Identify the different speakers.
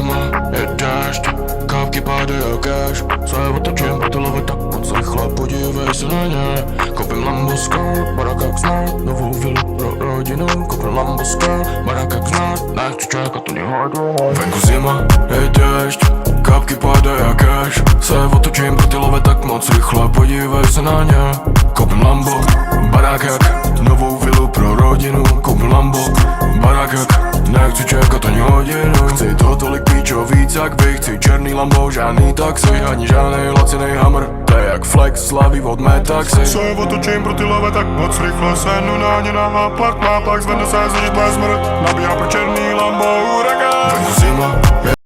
Speaker 1: zima, je déšť, kapky pádají cash. Se otočím po love tak moc rychle, podívej se na ně. Koupím Lambo Skirt, barák jak znát, novou vilu pro rodinu. Koupím Lambo Skirt, barák jak znát, nechci čekat ani hodinu. Venku zima, je déšť, kapky pádají cash. Se otočím po love tak moc rychle, podívej se na ně. Koupím Lambo, barák jak novou vilu pro rodinu. Koupím Lambo, barák jak nechci čekat ani hodinu. Chci to tolik píčo víc jak vy. Chci černý Lambo, žádný taxi, ani žádnej lacinej Hammer. To je jak flex slavy od mé taxi. Se otočím pro ty love tak moc rychle, sednu na ně na apartmán, pak zvedne se zničit tvé smrt. Nabíhá pro černý Lambo huragán. Venku zima,